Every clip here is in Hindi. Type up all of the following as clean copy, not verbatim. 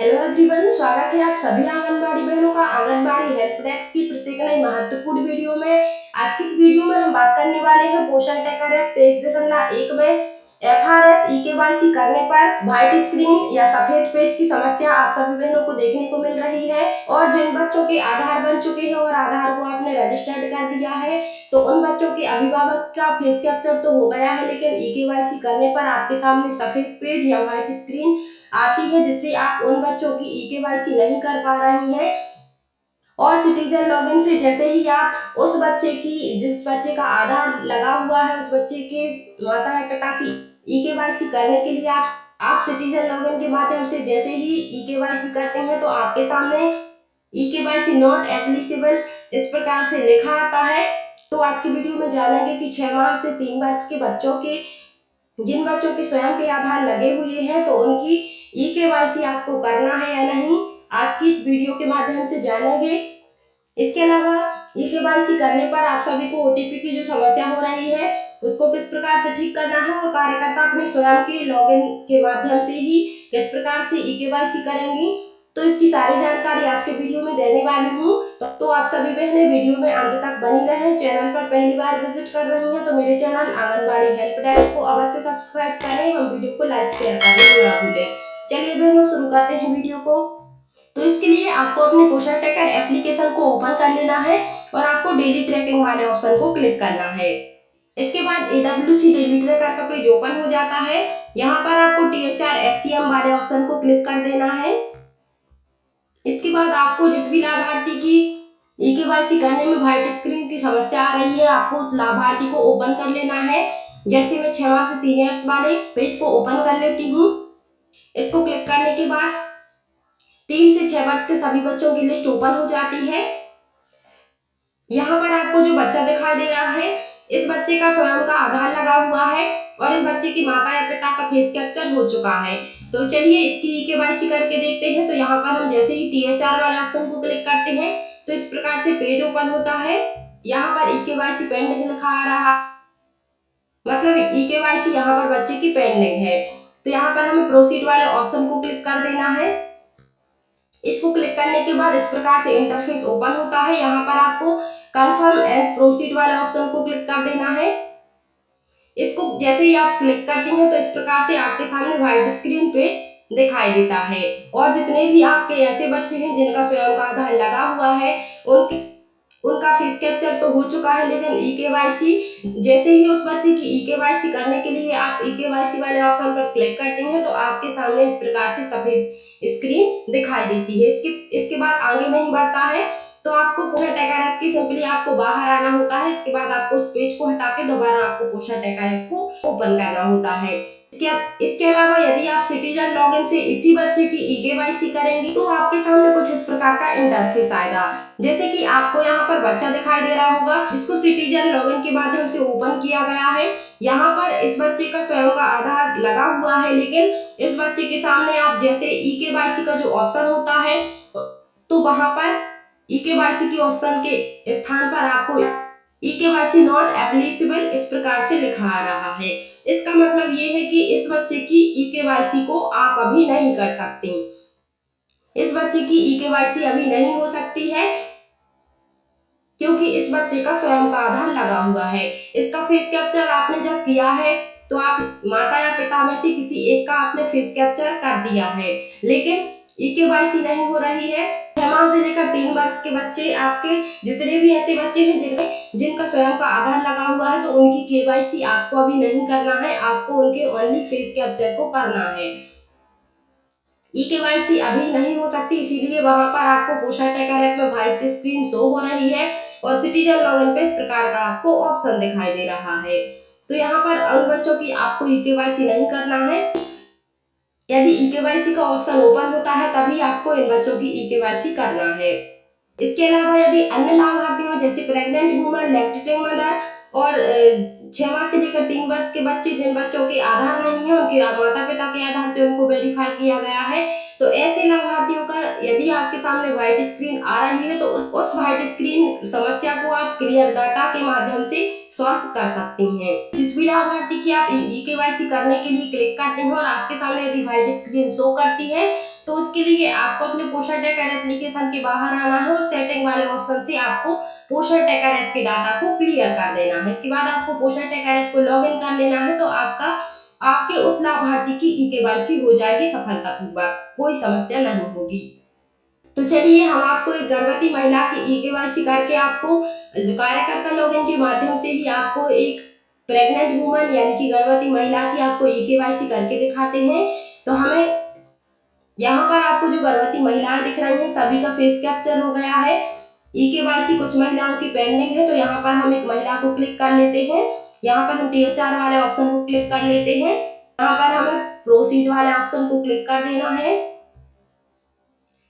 हेलो एवरीवन, स्वागत है आप सभी आंगनबाड़ी बहनों का आंगनबाड़ी हेल्प डेस्क की फिर से एक नई महत्वपूर्ण वीडियो में। आज की इस वीडियो में हम बात करने वाले हैं पोषण टैकर एक्ट 23.1 में FRS EKYC करने पर व्हाइट स्क्रीन या सफेद पेज की समस्या आप सभी बहनों को देखने को मिल रही है। और जिन बच्चों के आधार बन चुके हैं और आधार को आपने रजिस्टर्ड कर दिया है, तो उन बच्चों के अभिभावक का फेस कैप्चर तो हो गया है, लेकिन EKYC करने पर आपके सामने सफेद पेज या व्हाइट स्क्रीन आती है, जिससे आप उन बच्चों की EKYC नहीं कर पा रही हैं। और सिटीजन लॉगिन से जैसे ही आप उस बच्चे की, जिस बच्चे का आधार लगा हुआ है, उस बच्चे के माता या पिता की EKYC करने के लिए आप सिटीजन लॉगिन के माध्यम से जैसे ही EKYC करते हैं, तो आपके सामने EKYC नॉट एप्लीकेबल इस प्रकार से लिखा आता है। तो आज की वीडियो में जानेंगे कि 6 माह से 3 वर्ष के बच्चों के, जिन बच्चों के स्वयं के आधार लगे हुए हैं, तो उनकी EKYC आपको करना है या नहीं, आज की इस वीडियो के माध्यम से जानेंगे। इसके अलावा EKYC करने पर आप सभी को OTP की जो समस्या हो रही है, उसको किस प्रकार से ठीक करना है और कार्यकर्ता अपने स्वयं के लॉगिन के माध्यम से ही किस प्रकार से EKYC करेंगी, तो इसकी सारी जानकारी आज के वीडियो में देने वाली हूँ। तो आप सभी बहनें वीडियो में अंत तक बनी रहें। चैनल पर पहली बार विजिट कर रही हैं तो मेरे चैनल आंगनबाड़ी हेल्प डेस्क को अवश्य सब्सक्राइब करें और वीडियो को लाइक शेयर करना ना भूलें। चलिए बहनों, शुरू करते हैं वीडियो को। तो इसके लिए आपको अपने पोषण टैकर एप्लीकेशन को ओपन कर लेना है और आपको डेली ट्रैकिंग वाले ऑप्शन को क्लिक करना है। इसके बाद AWC डेली ट्रैकर का पेज ओपन हो जाता है। यहाँ पर आपको THR SCM वाले ऑप्शन को क्लिक कर देना है। इसके बाद आपको जिस भी लाभार्थी की EKYC करने में व्हाइट स्क्रीन की समस्या आ रही है, आपको उस लाभार्थी को ओपन कर लेना है। जैसे मैं 6 माह से 3 इयर्स वाले पेज को ओपन कर लेती हूँ। इसको क्लिक करने के बाद 3 से 6 वर्ष के सभी बच्चों की लिस्ट ओपन हो जाती है। यहाँ पर आपको जो बच्चा दिखाई दे रहा है, इस बच्चे का स्वयं का आधार लगा हुआ है और इस बच्चे की माता या पिता का फेस कैप्चर हो चुका है। तो चलिए इसकी EKYC करके देखते हैं। तो यहाँ पर हम जैसे ही THR वाले ऑप्शन को क्लिक करते हैं, तो इस प्रकार से पेज ओपन होता है। यहाँ पर EKYC पेंडिंग लिखा आ रहा, मतलब EKYC यहाँ पर बच्चे की पेंडिंग है। तो यहाँ पर हमें प्रोसीड वाले ऑप्शन को क्लिक कर देना है। इसको क्लिक करने के बाद इस प्रकार से इंटरफेस ओपन होता है। यहाँ पर आपको कंफर्म एंड प्रोसीड वाले ऑप्शन को क्लिक कर देना है। इसको जैसे ही आप क्लिक करती हैं, तो इस प्रकार से आपके सामने व्हाइट स्क्रीन पेज दिखाई देता है। और जितने भी आपके ऐसे बच्चे हैं जिनका स्वयं का आधार लगा हुआ है, उनका फेस कैप्चर तो हो चुका है, लेकिन EKYC जैसे ही उस बच्चे की EKYC करने के लिए आप EKYC वाले ऑप्शन पर क्लिक करती हैं, तो आपके सामने इस प्रकार से सफेद स्क्रीन दिखाई देती है। इसके बाद आगे नहीं बढ़ता है, तो आपको पोषण टैकर ऐप की सिंपली आपको बाहर आना होता है। इसके बाद आपको इस पेज को हटा के दोबारा आपको पोषण टैकर ऐप को ओपन करना होता है। इसके अलावा यदि आप सिटीजन लॉगिन से इसी बच्चे की EKYC करेंगी, तो आपके सामने कुछ इस प्रकार का इंटरफेस आएगा। जैसे कि आपको यहाँ पर बच्चा दिखाई दे रहा होगा, जिसको सिटीजन लॉगिन के माध्यम से ओपन किया गया है। यहाँ पर इस बच्चे का स्वयं का आधार लगा हुआ है, लेकिन इस बच्चे के सामने आप जैसे EKYC का जो ऑप्शन होता है, तो वहां पर EKYC की ऑप्शन के स्थान पर आपको EKYC नॉट एप्लीकेबल इस प्रकार से लिखा आ रहा है। इसका मतलब ये है कि इस बच्चे की EKYC को आप अभी नहीं कर सकते। इस बच्चे की EKYC अभी नहीं हो सकती है, क्योंकि इस बच्चे का स्वयं का आधार लगा हुआ है। इसका फेस कैप्चर आपने जब किया है, तो आप माता या पिता में से किसी एक का आपने फेस कैप्चर कर दिया है, लेकिन EKYC नहीं हो रही है। 6 माह से लेकर 3 वर्ष के बच्चे, आपके जितने भी ऐसे बच्चे हैं जिनका स्वयं का आधार लगा हुआ है, तो उनकी KYC आपको अभी नहीं करना है। आपको उनके ओनली फेस कैप्चर को करना है। EKYC अभी नहीं हो सकती, इसीलिए वहां पर आपको पोषण टैकर ऐप में व्हाइट स्क्रीन शो हो रही है और सिटीजन लॉगिन पे इस प्रकार का आपको ऑप्शन दिखाई दे रहा है। तो यहाँ पर उन बच्चों की आपको EKYC नहीं करना है। यदि EKYC का ऑप्शन ओपन होता है, तभी आपको इन बच्चों की EKYC करना है। इसके अलावा यदि अन्य लाभार्थियों जैसे प्रेग्नेंट वुमन, लैक्टेटिंग मदर और 6 माह से लेकर 3 वर्ष के बच्चे, जिन बच्चों के आधार नहीं है, उनके माता पिता के आधार से उनको वेरीफाई किया गया है, तो ऐसे लाभार्थियों का यदि आपके सामने व्हाइट स्क्रीन आ रही है, तो उस व्हाइट स्क्रीन समस्या को आप क्लियर डाटा के माध्यम से सॉल्व कर सकती हैं। जिस भी लाभार्थी की आप EKYC करने के लिए क्लिक करते हैं और आपके सामने यदि व्हाइट स्क्रीन शो करती है, तो उसके लिए आपको अपने पोषण ट्रैकर एप्लीकेशन के बाहर आना है और सेटिंग वाले ऑप्शन से आपको पोषण ट्रैकर ऐप के डाटा को क्लियर कर देना है। इसके बाद आपको पोषण ट्रैकर ऐप को लॉग इन कर लेना है, तो आपके उस लाभार्थी की ई-केवाईसी हो जाएगी सफलतापूर्वक, कोई समस्या नहीं होगी। तो चलिए हम आपको एक गर्भवती महिला की ई-केवाईसी करके आपको कार्यकर्ता लॉगिन के माध्यम से ही आपको एक प्रेग्नेंट वुमन यानी कि गर्भवती महिला की आपको ई-केवाईसी करके दिखाते हैं। तो हमें यहाँ पर आपको जो गर्भवती महिलाएं दिख रही हैं सभी का फेस कैप्चर हो गया है। ई-केवाईसी कुछ महिलाओं की पेंडिंग है, तो यहाँ पर हम एक महिला को क्लिक कर लेते हैं। यहाँ पर हम THR वाले ऑप्शन को क्लिक कर लेते हैं। यहाँ पर हमें प्रोसीड वाले ऑप्शन को क्लिक कर देना है।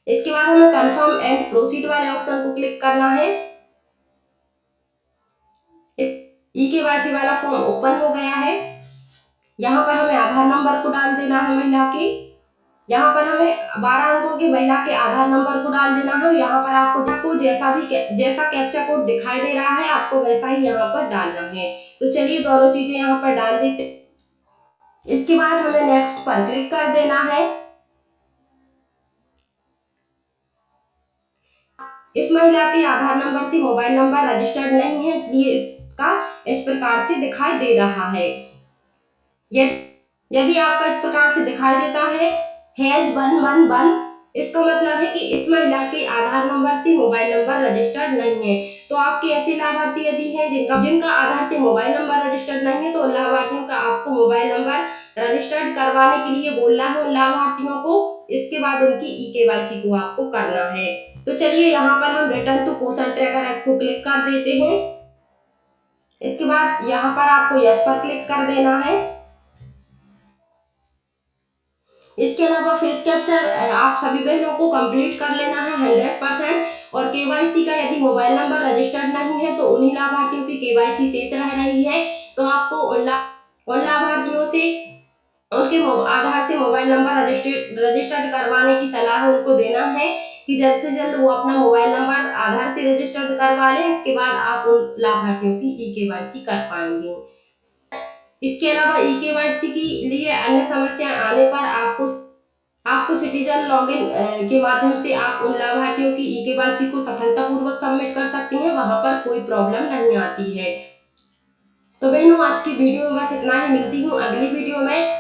इसके बाद हमें कंफर्म एंड प्रोसीड वाले ऑप्शन को क्लिक करना है। इस ई-केवाईसी वाला फॉर्म ओपन हो गया है। यहाँ पर हमें आधार नंबर को डाल देना है महिला के। यहाँ पर हमें 12 अंकों के महिला के आधार नंबर को डाल देना है। यहाँ पर आपको जैसा कैप्चा कोड दिखाई दे रहा है आपको वैसा ही यहाँ पर डालना है। तो चलिए दोनों चीजें यहाँ पर डाल देते। इसके बाद हमें नेक्स्ट पर क्लिक कर देना है। इस महिला के आधार नंबर से मोबाइल नंबर रजिस्टर्ड नहीं है, इसलिए इसका इस प्रकार से दिखाई दे रहा है। यदि आपका इस प्रकार से दिखाई देता है हैज 111, इसका मतलब है कि इस महिला के आधार नंबर से मोबाइल नंबर रजिस्टर्ड नहीं है। तो आपके ऐसे लाभार्थी यदि हैं जिनका आधार से मोबाइल नंबर रजिस्टर्ड नहीं है, तो उन लाभार्थियों का आपको मोबाइल नंबर रजिस्टर्ड करवाने के लिए बोलना है उन लाभार्थियों को। इसके बाद उनकी ई-केवाईसी को आपको करना है। तो चलिए यहाँ पर हम रिटर्न टू पोषण ट्रैकर ऐप को क्लिक कर देते हैं। इसके बाद यहाँ पर आपको यस पर क्लिक कर देना है। इसके अलावा फेस कैप्चर आप सभी बहनों को कंप्लीट कर लेना है 100%। और केवाईसी का यदि मोबाइल नंबर रजिस्टर्ड नहीं है तो उन्हीं लाभार्थियों की केवाईसी शेष रह रही है। तो आपको उन लाभार्थियों से उनके आधार से मोबाइल नंबर रजिस्टर्ड करवाने की सलाह उनको देना है कि जल्द से जल्द वो अपना मोबाइल नंबर आधार से रजिस्टर्ड करवा लें। इसके बाद आप उन लाभार्थियों की ई-केवाईसी कर पाएंगे। इसके अलावा ई-केवाईसी के लिए अन्य समस्याएं आने पर आपको सिटीजन लॉगिन के माध्यम से आप उन लाभार्थियों की ई-केवाईसी को सफलतापूर्वक सबमिट कर सकती हैं, वहां पर कोई प्रॉब्लम नहीं आती है। तो बहनों आज की वीडियो में बस इतना ही, मिलती हूँ अगली वीडियो में।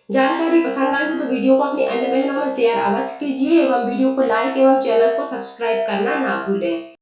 जानकारी पसंद आई हो तो वीडियो को अपनी अन्य बहनों में शेयर अवश्य कीजिए एवं वीडियो को लाइक एवं चैनल को सब्सक्राइब करना ना भूलें।